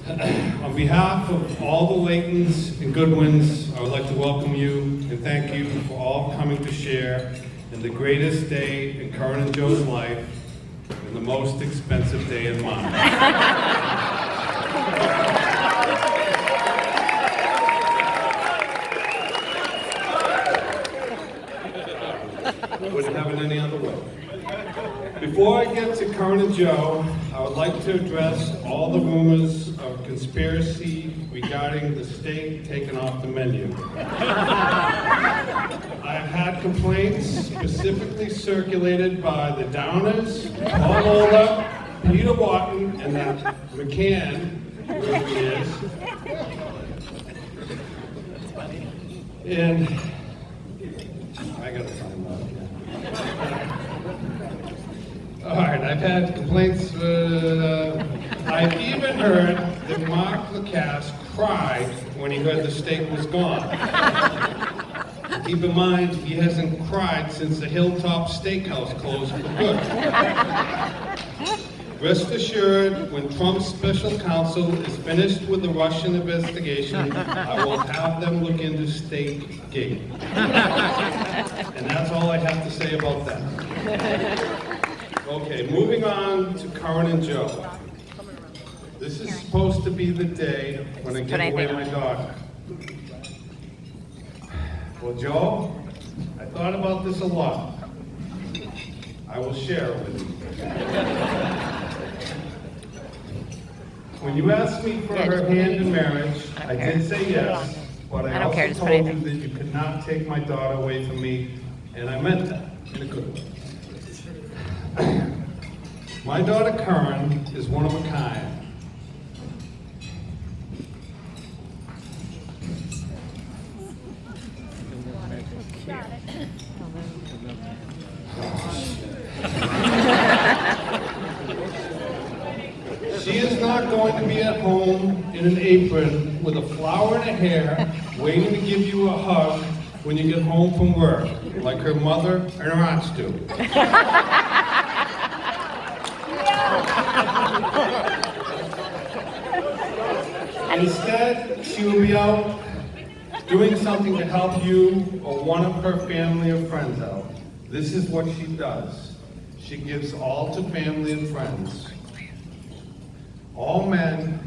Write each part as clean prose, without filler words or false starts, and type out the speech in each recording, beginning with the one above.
On behalf of all the Leightons and Goodwins, I would like to welcome you and thank you for all coming to share in the greatest day in Curran and Joe's life and the most expensive day in mine. Wouldn't have it any other way. Before I get to Curran and Joe, I would like to address all the rumors of conspiracy regarding the steak taken off the menu. I've had complaints specifically circulated by the Downers, Paul Older, Peter Watton, and that McCann, whoever he is. And I gotta find that. All right, I've had complaints. I've even heard that Mark Lacasse cried when he heard the steak was gone. Keep in mind, he hasn't cried since the Hilltop Steakhouse closed for good. Rest assured, when Trump's special counsel is finished with the Russian investigation, I will have them look into Steakgate. And that's all I have to say about that. Okay, moving on to Curran and Joe. This is supposed to be the day when I give away my daughter. Well, Joe, I thought about this a lot. I will share it with you. When you asked me for her hand in marriage, I did say yes, but I also told you that you could not take my daughter away from me, and I meant that in a good way. My daughter Curran is one of a kind. She is not going to be at home in an apron with a flower in her hair, waiting to give you a hug when you get home from work, like her mother and her aunts do. Instead, she will be out doing something to help you or one of her family or friends out. This is what she does. She gives all to family and friends. All men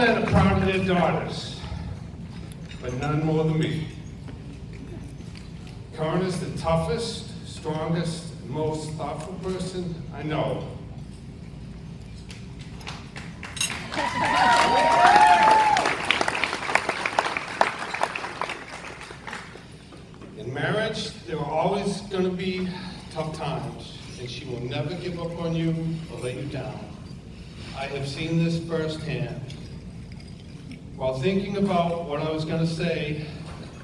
are proud of their daughters, but none more than me. Curran is the toughest, strongest, and most thoughtful person I know. In marriage, there are always going to be tough times, and she will never give up on you or let you down. I have seen this firsthand. While thinking about what I was going to say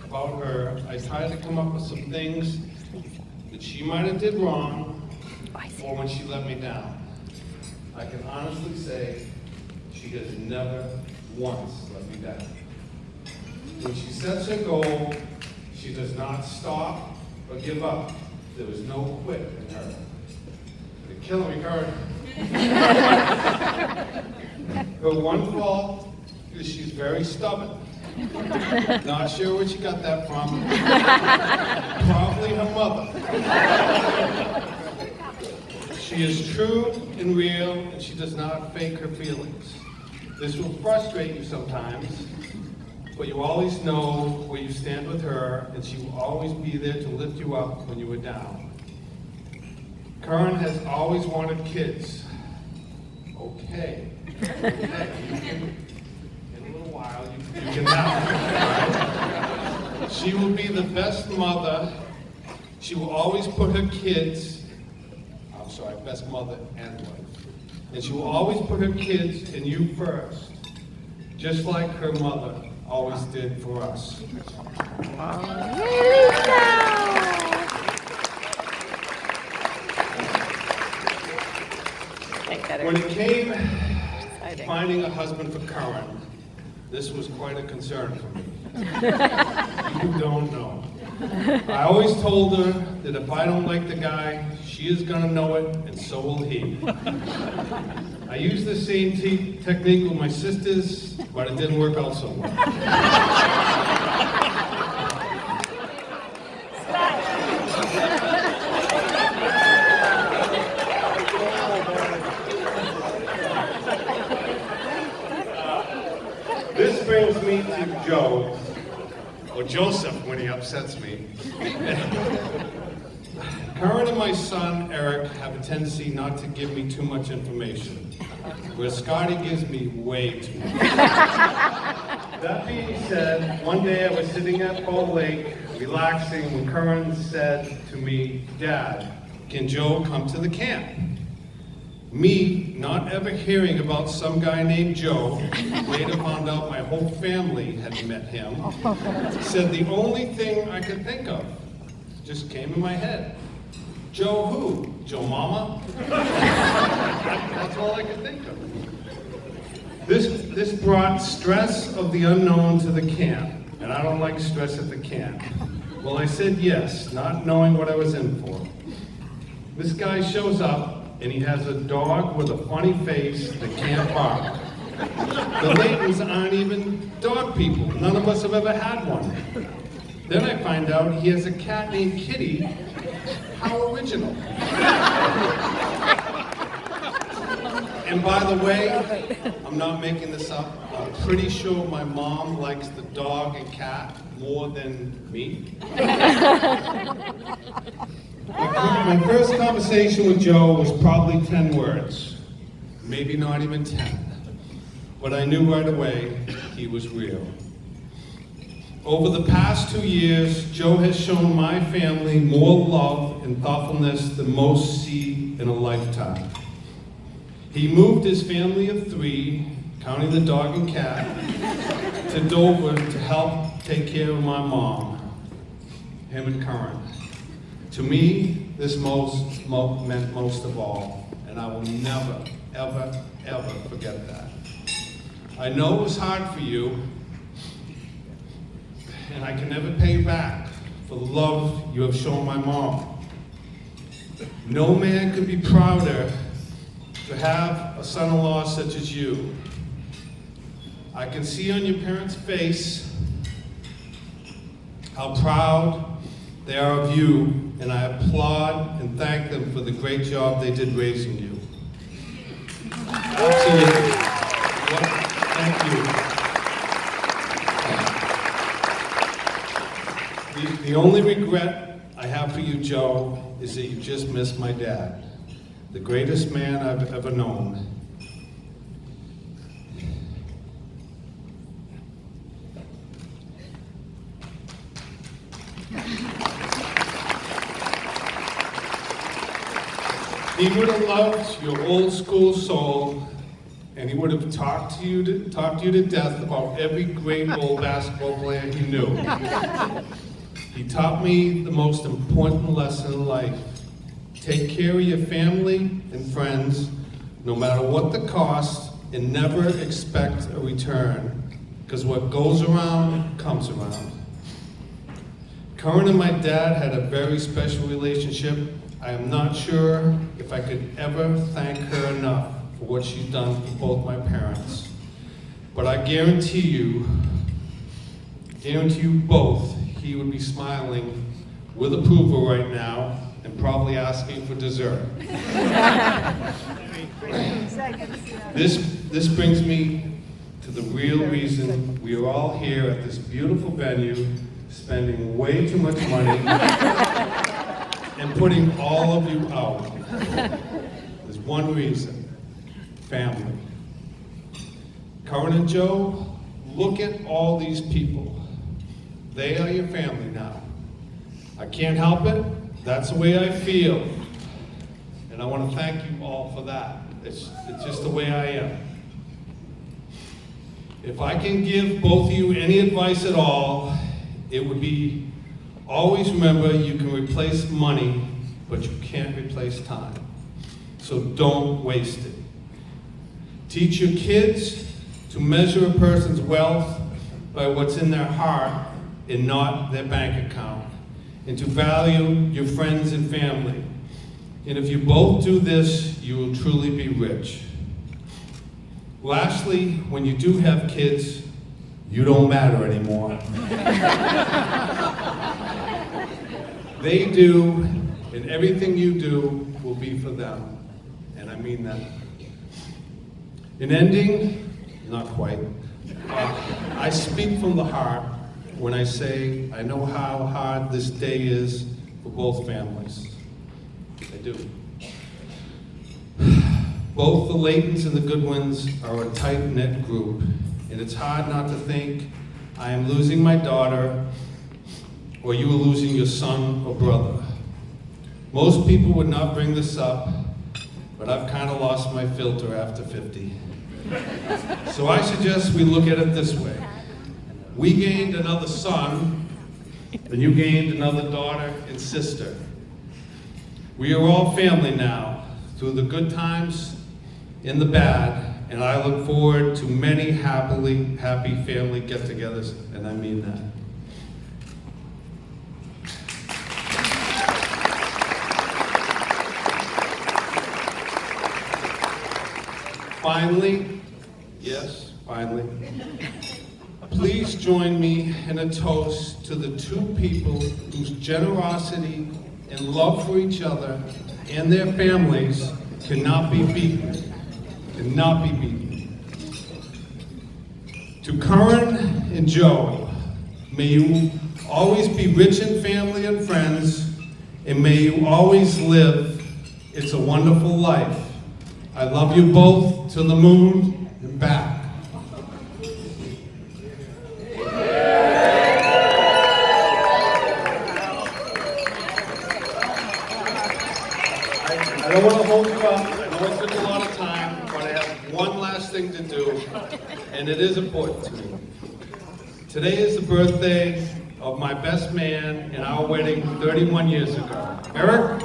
about her, I tried to come up with some things that she might have did wrong or when she let me down. I can honestly say she has never once let me down. When she sets her goal, she does not stop or give up. There is no quit in her. They're killing me, Curran. Her one fault is she's very stubborn. Not sure where she got that from. Probably her mother. She is true and real, and she does not fake her feelings. This will frustrate you sometimes, but you always know where you stand with her, and she will always be there to lift you up when you are down. Curran has always wanted kids. Okay. You can now. She will be the best mother. She will always put her kids, best mother and wife. And she will always put her kids and you first, just like her mother always did for us. When it came to finding a husband for Curran, this was quite a concern for me. You don't know. I always told her that if I don't like the guy, she is gonna know it, and so will he. I used the same technique with my sisters, but it didn't work out so well. This brings me to Joe, or Joseph when he upsets me. Curran and my son, Eric, have a tendency not to give me too much information, where Scotty gives me way too much. That being said, one day I was sitting at Bow Lake, relaxing, when Curran said to me, "Dad, can Joe come to the camp?" Me, not ever hearing about some guy named Joe, later found out my whole family had met him, said the only thing I could think of just came in my head. Joe who? Joe Mama? That's all I could think of. This brought stress of the unknown to the camp, and I don't like stress at the camp. Well, I said yes, not knowing what I was in for. This guy shows up, and he has a dog with a funny face that can't bark. The Leightons aren't even dog people. None of us have ever had one. Then I find out he has a cat named Kitty. How original. And by the way, I'm not making this up. I'm pretty sure my mom likes the dog and cat more than me. My first conversation with Joe was probably 10 words, maybe not even 10, but I knew right away he was real. Over the past 2 years, Joe has shown my family more love and thoughtfulness than most see in a lifetime. He moved his family of 3, counting the dog and cat, to Dover to help take care of my mom, him and Curran. To me, this meant most of all, and I will never, ever, ever forget that. I know it was hard for you, and I can never pay you back for the love you have shown my mom. No man could be prouder to have a son-in-law such as you. I can see on your parents' face how proud they are of you, and I applaud and thank them for the great job they did raising you. Absolutely. Thank you. The only regret I have for you, Joe, is that you just missed my dad, the greatest man I've ever known. He would have loved your old school soul, and he would have talked you to death about every great old basketball player he knew. He taught me the most important lesson in life. Take care of your family and friends, no matter what the cost, and never expect a return, because what goes around comes around. Curran and my dad had a very special relationship. I am not sure if I could ever thank her enough for what she's done for both my parents. But I guarantee you both, he would be smiling with approval right now and probably asking for dessert. This brings me to the real reason we are all here at this beautiful venue, spending way too much money and putting all of you out. There's one reason: family. Curran and Joe, look at all these people. They are your family now. I can't help it. That's the way I feel. And I want to thank you all for that. It's just the way I am. If I can give both of you any advice at all, it would be, always remember you can replace money, but you can't replace time. So don't waste it. Teach your kids to measure a person's wealth by what's in their heart and not their bank account. and to value your friends and family. And if you both do this, you will truly be rich. Lastly, when you do have kids, you don't matter anymore. They do, and everything you do will be for them. And I mean that. In ending, not quite, I speak from the heart when I say I know how hard this day is for both families. I do. Both the Leightons and the Goodwins are a tight-knit group, and it's hard not to think I am losing my daughter or you are losing your son or brother. Most people would not bring this up, but I've kind of lost my filter after 50. So I suggest we look at it this way. We gained another son, and you gained another daughter and sister. We are all family now, through the good times and the bad, and I look forward to many happy family get-togethers, and I mean that. Finally, yes, finally, please join me in a toast to the two people whose generosity and love for each other and their families cannot be beaten. Cannot be beaten. To Curran and Joe, may you always be rich in family and friends, and may you always live It's a Wonderful Life. I love you both to the moon and back. I don't want to hold you up. I know it took a lot of time, but I have one last thing to do, and it is important to me. Today is the birthday of my best man in our wedding 31 years ago. Eric,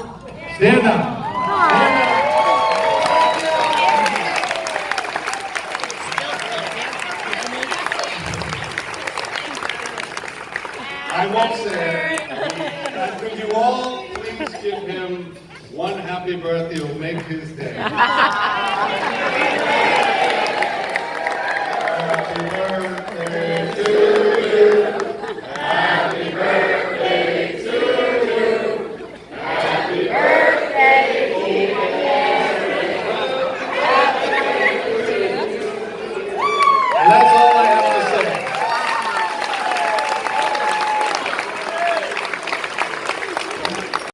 stand up. Stand up. I won't say it. Could you all please give him one happy birthday? It'll make his day.